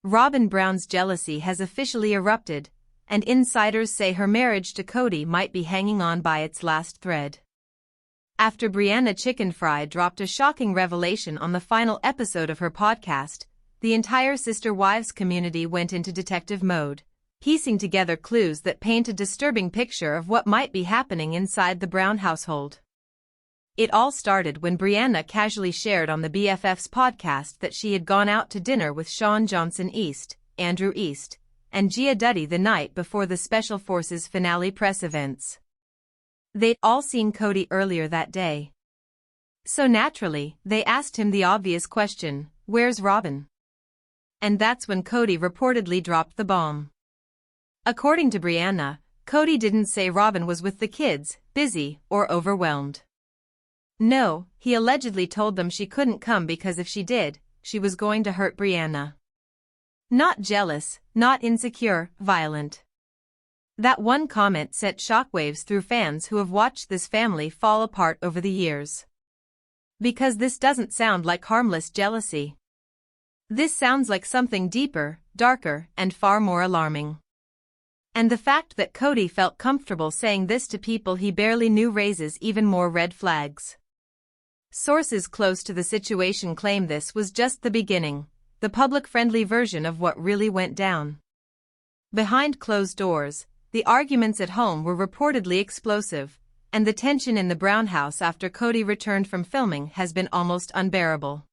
Robyn Brown's jealousy has officially erupted, and insiders say her marriage to Kody might be hanging on by its last thread. After Brianna Chickenfry dropped a shocking revelation on the final episode of her podcast, the entire Sister Wives community went into detective mode, piecing together clues that paint a disturbing picture of what might be happening inside the Brown household. It all started when Brianna casually shared on the BFF's podcast that she had gone out to dinner with Sean Johnson East, Andrew East, and Gia Duddy the night before the Special Forces finale press events. They'd all seen Kody earlier that day. So naturally, they asked him the obvious question, "Where's Robyn?" And that's when Kody reportedly dropped the bomb. According to Brianna, Kody didn't say Robyn was with the kids, busy, or overwhelmed. No, he allegedly told them she couldn't come because if she did, she was going to hurt Brianna. Not jealous, not insecure, violent. That one comment sent shockwaves through fans who have watched this family fall apart over the years. Because this doesn't sound like harmless jealousy. This sounds like something deeper, darker, and far more alarming. And the fact that Kody felt comfortable saying this to people he barely knew raises even more red flags. Sources close to the situation claim this was just the beginning, the public-friendly version of what really went down. Behind closed doors, the arguments at home were reportedly explosive, and the tension in the Brown house after Kody returned from filming has been almost unbearable.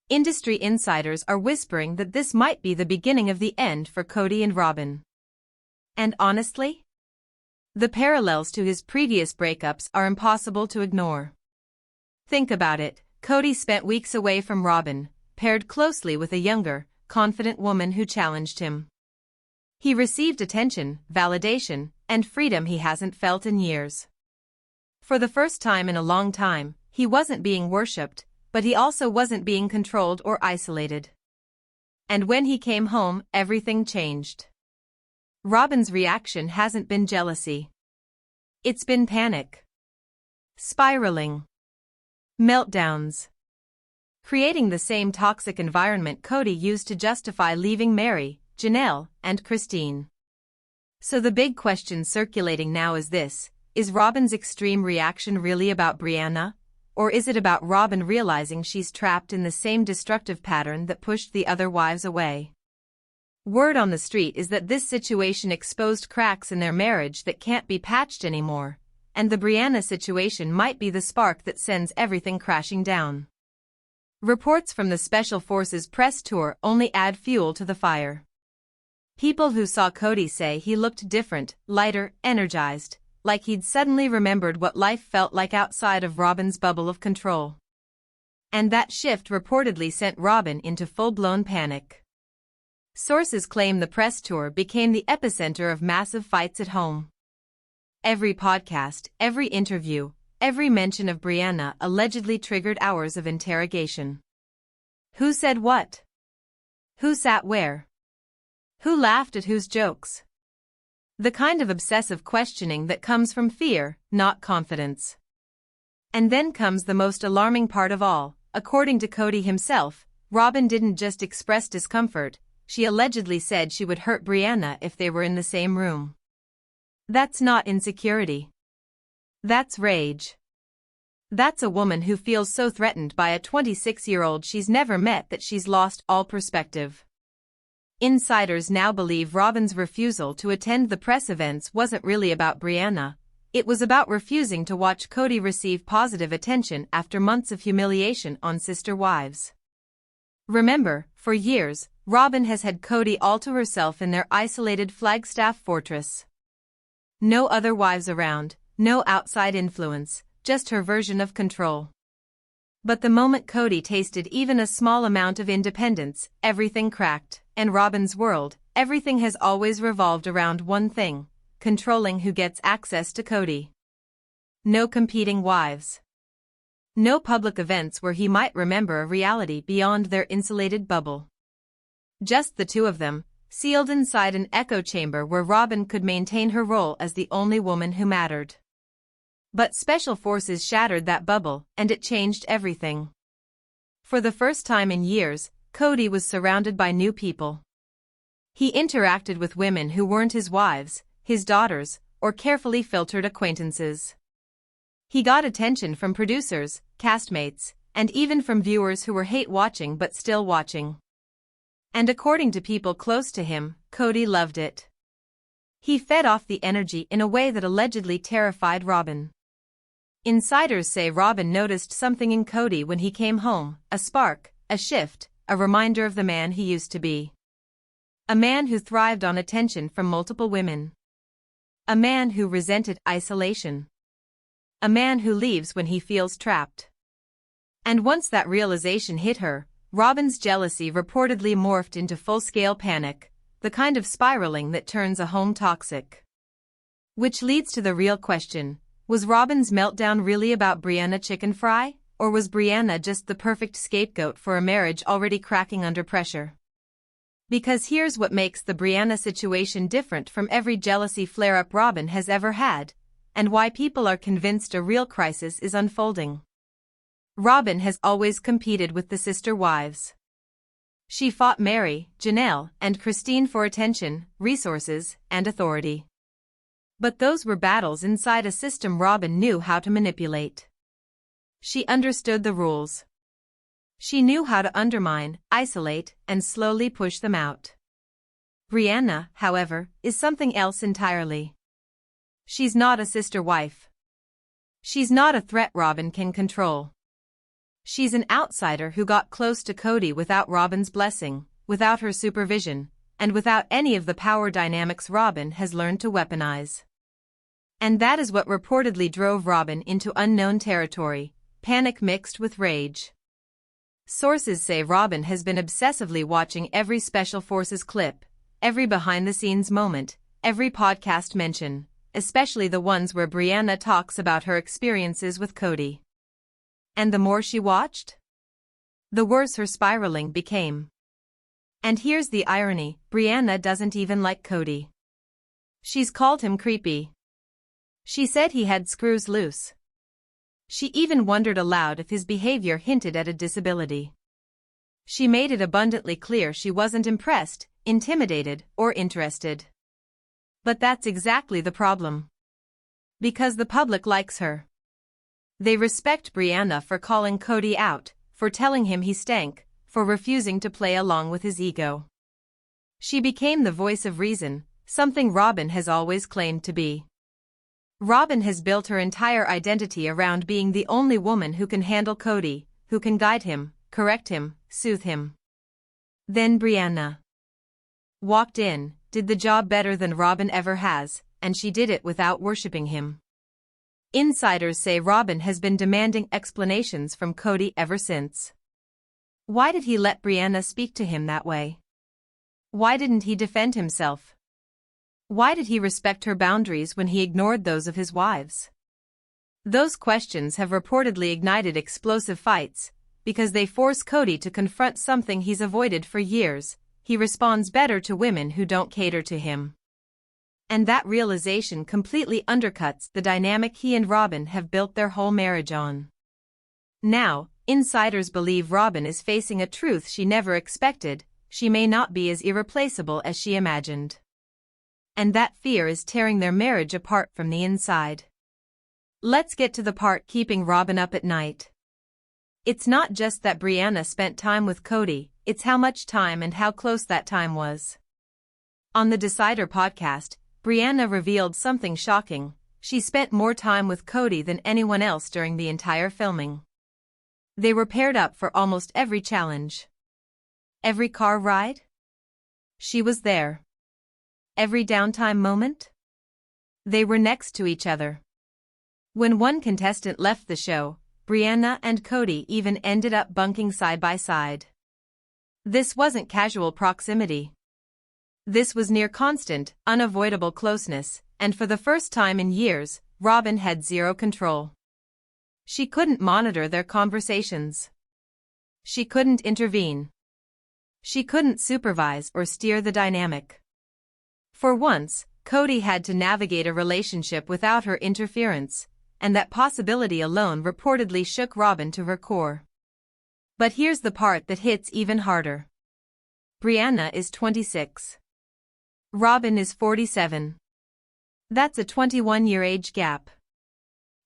Industry insiders are whispering that this might be the beginning of the end for Kody and Robyn. And honestly, the parallels to his previous breakups are impossible to ignore. Think about it, Kody spent weeks away from Robyn, paired closely with a younger, confident woman who challenged him. He received attention, validation, and freedom he hasn't felt in years. For the first time in a long time, he wasn't being worshipped, but he also wasn't being controlled or isolated. And when he came home, everything changed. Robyn's reaction hasn't been jealousy. It's been panic. Spiraling. Meltdowns. Creating the same toxic environment Kody used to justify leaving Meri, Janelle, and Christine. So the big question circulating now is this: is Robyn's extreme reaction really about Brianna? Or is it about Robyn realizing she's trapped in the same destructive pattern that pushed the other wives away? Word on the street is that this situation exposed cracks in their marriage that can't be patched anymore, and the Brianna situation might be the spark that sends everything crashing down. Reports from the Special Forces press tour only add fuel to the fire. People who saw Kody say he looked different, lighter, energized, like he'd suddenly remembered what life felt like outside of Robyn's bubble of control. And that shift reportedly sent Robyn into full-blown panic. Sources claim the press tour became the epicenter of massive fights at home. Every podcast, every interview, every mention of Brianna allegedly triggered hours of interrogation. Who said what? Who sat where? Who laughed at whose jokes? The kind of obsessive questioning that comes from fear, not confidence. And then comes the most alarming part of all. According to Kody himself, Robyn didn't just express discomfort, she allegedly said she would hurt Brianna if they were in the same room. That's not insecurity. That's rage. That's a woman who feels so threatened by a 26-year-old she's never met that she's lost all perspective. Insiders now believe Robyn's refusal to attend the press events wasn't really about Brianna, it was about refusing to watch Kody receive positive attention after months of humiliation on Sister Wives. Remember, for years, Robyn has had Kody all to herself in their isolated Flagstaff fortress. No other wives around, no outside influence, just her version of control. But the moment Kody tasted even a small amount of independence, everything cracked, and Robyn's world, everything has always revolved around one thing: controlling who gets access to Kody. No competing wives. No public events where he might remember a reality beyond their insulated bubble. Just the two of them, sealed inside an echo chamber where Robyn could maintain her role as the only woman who mattered. But Special Forces shattered that bubble, and it changed everything. For the first time in years, Kody was surrounded by new people. He interacted with women who weren't his wives, his daughters, or carefully filtered acquaintances. He got attention from producers, castmates, and even from viewers who were hate-watching but still watching. And according to people close to him, Kody loved it. He fed off the energy in a way that allegedly terrified Robyn. Insiders say Robyn noticed something in Kody when he came home, a spark, a shift, a reminder of the man he used to be. A man who thrived on attention from multiple women. A man who resented isolation. A man who leaves when he feels trapped. And once that realization hit her, Robyn's jealousy reportedly morphed into full-scale panic, the kind of spiraling that turns a home toxic. Which leads to the real question, was Robyn's meltdown really about Brianna Chickenfry, or was Brianna just the perfect scapegoat for a marriage already cracking under pressure? Because here's what makes the Brianna situation different from every jealousy flare-up Robyn has ever had, and why people are convinced a real crisis is unfolding. Robyn has always competed with the sister wives. She fought Meri, Janelle, and Christine for attention, resources, and authority. But those were battles inside a system Robyn knew how to manipulate. She understood the rules. She knew how to undermine, isolate, and slowly push them out. Brianna, however, is something else entirely. She's not a sister wife. She's not a threat Robyn can control. She's an outsider who got close to Kody without Robyn's blessing, without her supervision, and without any of the power dynamics Robyn has learned to weaponize. And that is what reportedly drove Robyn into unknown territory, panic mixed with rage. Sources say Robyn has been obsessively watching every Special Forces clip, every behind-the-scenes moment, every podcast mention, especially the ones where Brianna talks about her experiences with Kody. And the more she watched, the worse her spiraling became. And here's the irony, Brianna doesn't even like Kody. She's called him creepy. She said he had screws loose. She even wondered aloud if his behavior hinted at a disability. She made it abundantly clear she wasn't impressed, intimidated, or interested. But that's exactly the problem. Because the public likes her. They respect Brianna for calling Kody out, for telling him he stank, for refusing to play along with his ego. She became the voice of reason, something Robyn has always claimed to be. Robyn has built her entire identity around being the only woman who can handle Kody, who can guide him, correct him, soothe him. Then Brianna walked in, did the job better than Robyn ever has, and she did it without worshipping him. Insiders say Robyn has been demanding explanations from Kody ever since. Why did he let Brianna speak to him that way? Why didn't he defend himself? Why did he respect her boundaries when he ignored those of his wives? Those questions have reportedly ignited explosive fights, because they force Kody to confront something he's avoided for years. He responds better to women who don't cater to him. And that realization completely undercuts the dynamic he and Robyn have built their whole marriage on. Now, insiders believe Robyn is facing a truth she never expected: she may not be as irreplaceable as she imagined. And that fear is tearing their marriage apart from the inside. Let's get to the part keeping Robyn up at night. It's not just that Brianna spent time with Kody, it's how much time and how close that time was. On the Decider podcast, Brianna revealed something shocking: she spent more time with Kody than anyone else during the entire filming. They were paired up for almost every challenge. Every car ride? She was there. Every downtime moment? They were next to each other. When one contestant left the show, Brianna and Kody even ended up bunking side by side. This wasn't casual proximity. This was near constant, unavoidable closeness, and for the first time in years, Robyn had zero control. She couldn't monitor their conversations. She couldn't intervene. She couldn't supervise or steer the dynamic. For once, Kody had to navigate a relationship without her interference, and that possibility alone reportedly shook Robyn to her core. But here's the part that hits even harder. Brianna is 26. Robyn is 47. That's a 21-year age gap.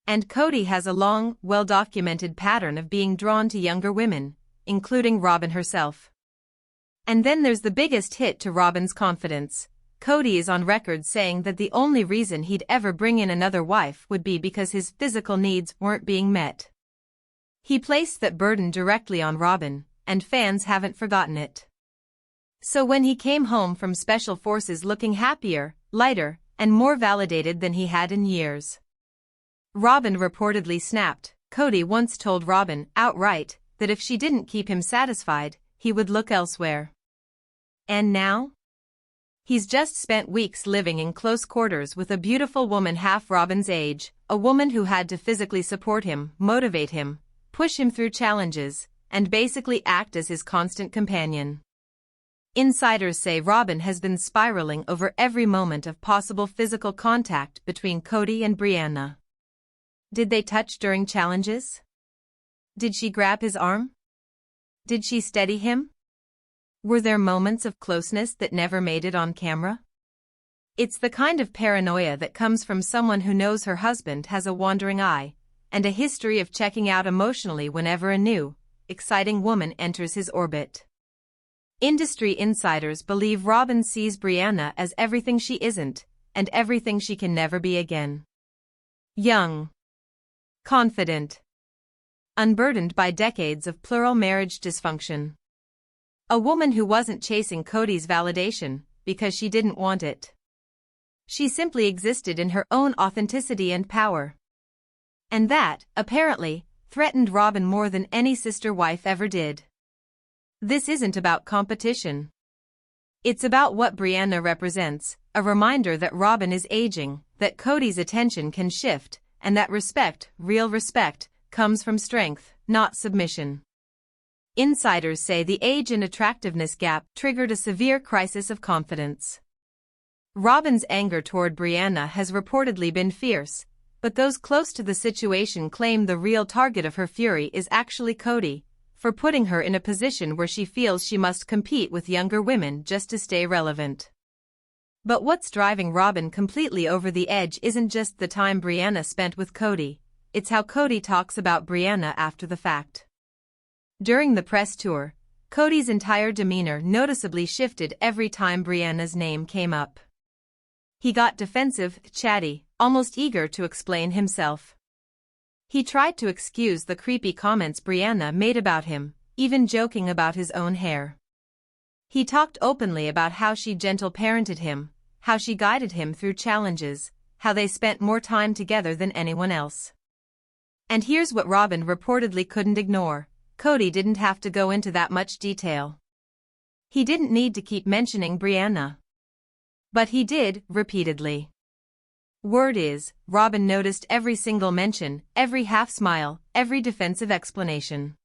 And Kody has a long, well-documented pattern of being drawn to younger women, including Robyn herself. And then there's the biggest hit to Robyn's confidence. Kody is on record saying that the only reason he'd ever bring in another wife would be because his physical needs weren't being met. He placed that burden directly on Robyn, and fans haven't forgotten it. So when he came home from Special Forces looking happier, lighter, and more validated than he had in years, Robyn reportedly snapped. Kody once told Robyn outright that if she didn't keep him satisfied, he would look elsewhere. And now? He's just spent weeks living in close quarters with a beautiful woman half Robyn's age, a woman who had to physically support him, motivate him, push him through challenges, and basically act as his constant companion. Insiders say Robyn has been spiraling over every moment of possible physical contact between Kody and Brianna. Did they touch during challenges? Did she grab his arm? Did she steady him? Were there moments of closeness that never made it on camera? It's the kind of paranoia that comes from someone who knows her husband has a wandering eye, and a history of checking out emotionally whenever a new, exciting woman enters his orbit. Industry insiders believe Robyn sees Brianna as everything she isn't, and everything she can never be again. Young, confident, unburdened by decades of plural marriage dysfunction. A woman who wasn't chasing Kody's validation because she didn't want it. She simply existed in her own authenticity and power. And that, apparently, threatened Robyn more than any sister wife ever did. This isn't about competition. It's about what Brianna represents, a reminder that Robyn is aging, that Kody's attention can shift, and that respect, real respect, comes from strength, not submission. Insiders say the age and attractiveness gap triggered a severe crisis of confidence. Robyn's anger toward Brianna has reportedly been fierce, but those close to the situation claim the real target of her fury is actually Kody, for putting her in a position where she feels she must compete with younger women just to stay relevant. But what's driving Robyn completely over the edge isn't just the time Brianna spent with Kody, it's how Kody talks about Brianna after the fact. During the press tour, Kody's entire demeanor noticeably shifted every time Brianna's name came up. He got defensive, chatty, almost eager to explain himself. He tried to excuse the creepy comments Brianna made about him, even joking about his own hair. He talked openly about how she gentle parented him, how she guided him through challenges, how they spent more time together than anyone else. And here's what Robyn reportedly couldn't ignore: Kody didn't have to go into that much detail. He didn't need to keep mentioning Brianna. But he did, repeatedly. Word is, Robyn noticed every single mention, every half-smile, every defensive explanation.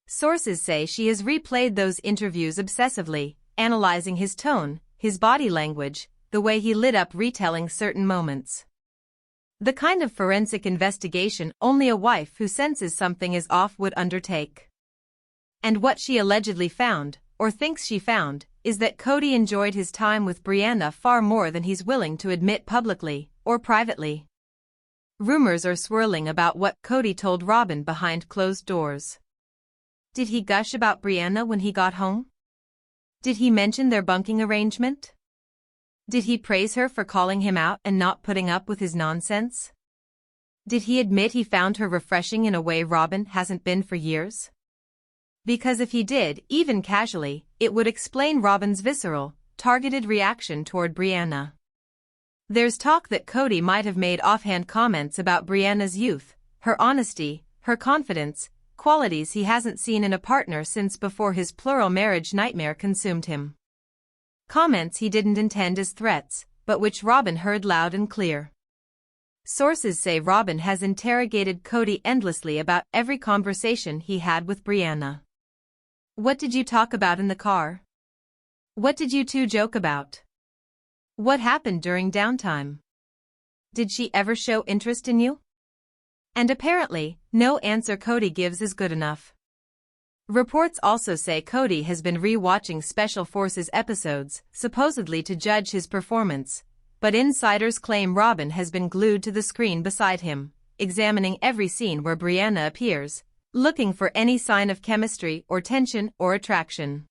Sources say she has replayed those interviews obsessively, analyzing his tone, his body language, the way he lit up retelling certain moments. The kind of forensic investigation only a wife who senses something is off would undertake. And what she allegedly found, or thinks she found, is that Kody enjoyed his time with Brianna far more than he's willing to admit publicly, or privately. Rumors are swirling about what Kody told Robyn behind closed doors. Did he gush about Brianna when he got home? Did he mention their bunking arrangement? Did he praise her for calling him out and not putting up with his nonsense? Did he admit he found her refreshing in a way Robyn hasn't been for years? Because if he did, even casually, it would explain Robyn's visceral, targeted reaction toward Brianna. There's talk that Kody might have made offhand comments about Brianna's youth, her honesty, her confidence, qualities he hasn't seen in a partner since before his plural marriage nightmare consumed him. Comments he didn't intend as threats, but which Robyn heard loud and clear. Sources say Robyn has interrogated Kody endlessly about every conversation he had with Brianna. What did you talk about in the car? What did you two joke about? What happened during downtime? Did she ever show interest in you? And apparently, no answer Kody gives is good enough. Reports also say Kody has been re-watching Special Forces episodes, supposedly to judge his performance, but insiders claim Robyn has been glued to the screen beside him, examining every scene where Brianna appears, looking for any sign of chemistry or tension or attraction.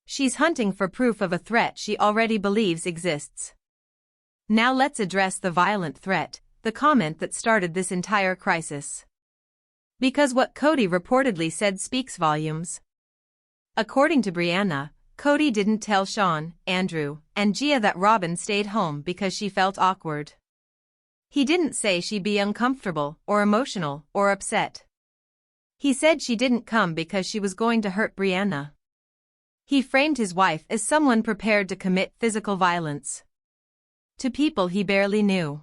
She's hunting for proof of a threat she already believes exists. Now let's address the violent threat, the comment that started this entire crisis. Because what Kody reportedly said speaks volumes. According to Brianna, Kody didn't tell Sean, Andrew, and Gia that Robyn stayed home because she felt awkward. He didn't say she'd be uncomfortable, or emotional, or upset. He said she didn't come because she was going to hurt Brianna. He framed his wife as someone prepared to commit physical violence to people he barely knew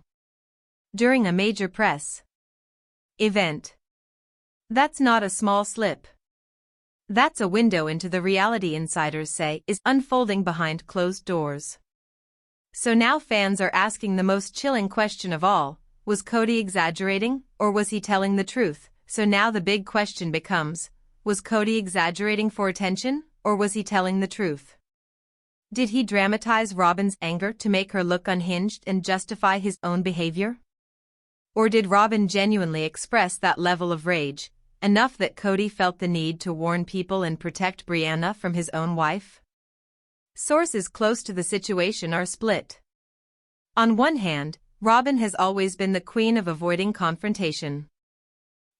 during a major press event. That's not a small slip. That's a window into the reality insiders say is unfolding behind closed doors. So now fans are asking the most chilling question of all, was Kody exaggerating, or was he telling the truth? So now the big question becomes, was Kody exaggerating for attention, or was he telling the truth? Did he dramatize Robyn's anger to make her look unhinged and justify his own behavior? Or did Robyn genuinely express that level of rage, enough that Kody felt the need to warn people and protect Brianna from his own wife? Sources close to the situation are split. On one hand, Robyn has always been the queen of avoiding confrontation.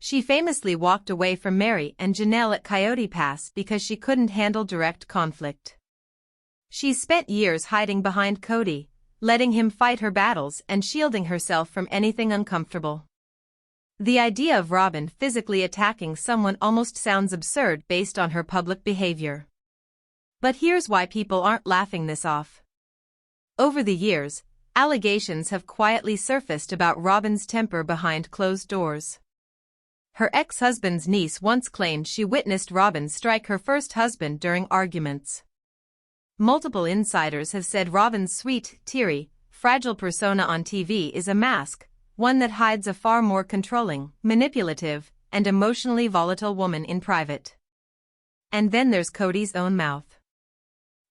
She famously walked away from Meri and Janelle at Coyote Pass because she couldn't handle direct conflict. She's spent years hiding behind Kody, letting him fight her battles and shielding herself from anything uncomfortable. The idea of Robyn physically attacking someone almost sounds absurd based on her public behavior. But here's why people aren't laughing this off. Over the years, allegations have quietly surfaced about Robyn's temper behind closed doors. Her ex-husband's niece once claimed she witnessed Robyn strike her first husband during arguments. Multiple insiders have said Robyn's sweet, teary, fragile persona on TV is a mask, one that hides a far more controlling, manipulative, and emotionally volatile woman in private. And then there's Kody's own mouth.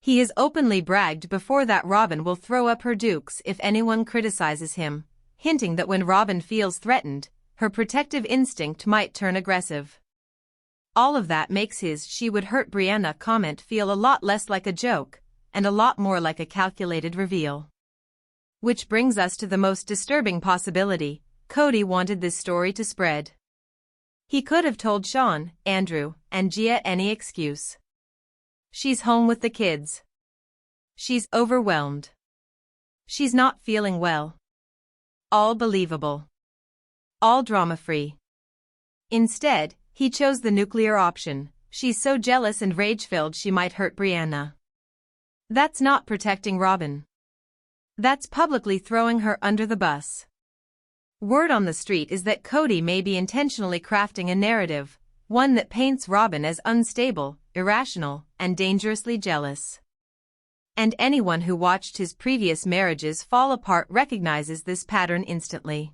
He has openly bragged before that Robyn will throw up her dukes if anyone criticizes him, hinting that when Robyn feels threatened, her protective instinct might turn aggressive. All of that makes his "she would hurt Brianna" comment feel a lot less like a joke, and a lot more like a calculated reveal. Which brings us to the most disturbing possibility: Kody wanted this story to spread. He could have told Sean, Andrew, and Gia any excuse. She's home with the kids. She's overwhelmed. She's not feeling well. All believable. All drama-free. Instead, he chose the nuclear option. She's so jealous and rage-filled she might hurt Brianna. That's not protecting Robyn. That's publicly throwing her under the bus. Word on the street is that Kody may be intentionally crafting a narrative, one that paints Robyn as unstable, irrational, and dangerously jealous. And anyone who watched his previous marriages fall apart recognizes this pattern instantly.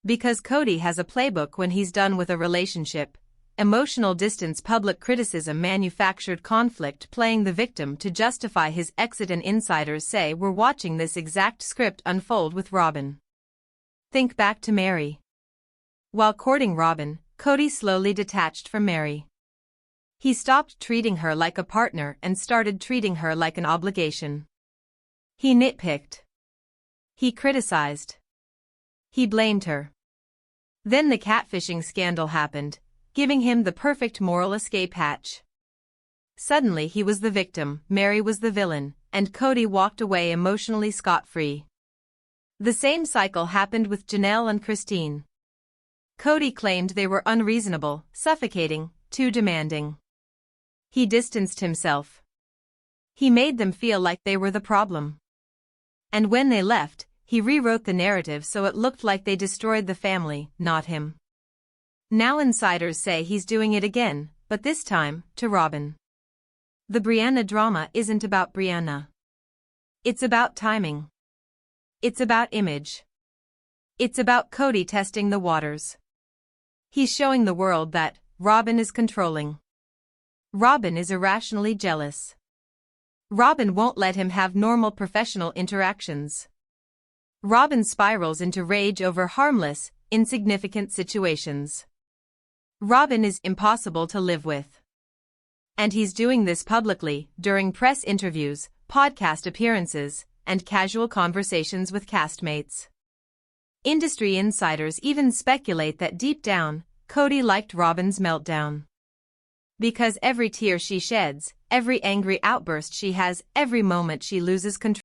Because Kody has a playbook when he's done with a relationship: emotional distance, public criticism, manufactured conflict, playing the victim to justify his exit, and insiders say we're watching this exact script unfold with Robyn. Think back to Meri. While courting Robyn, Kody slowly detached from Meri. He stopped treating her like a partner and started treating her like an obligation. He nitpicked. He criticized. He blamed her. Then the catfishing scandal happened, giving him the perfect moral escape hatch. Suddenly he was the victim, Meri was the villain, and Kody walked away emotionally scot-free. The same cycle happened with Janelle and Christine. Kody claimed they were unreasonable, suffocating, too demanding. He distanced himself. He made them feel like they were the problem. And when they left, he rewrote the narrative so it looked like they destroyed the family, not him. Now insiders say he's doing it again, but this time, to Robyn. The Brianna drama isn't about Brianna. It's about timing. It's about image. It's about Kody testing the waters. He's showing the world that Robyn is controlling. Robyn is irrationally jealous. Robyn won't let him have normal professional interactions. Robyn spirals into rage over harmless, insignificant situations. Robyn is impossible to live with. And he's doing this publicly, during press interviews, podcast appearances, and casual conversations with castmates. Industry insiders even speculate that deep down, Kody liked Robyn's meltdown. Because every tear she sheds, every angry outburst she has, every moment she loses control,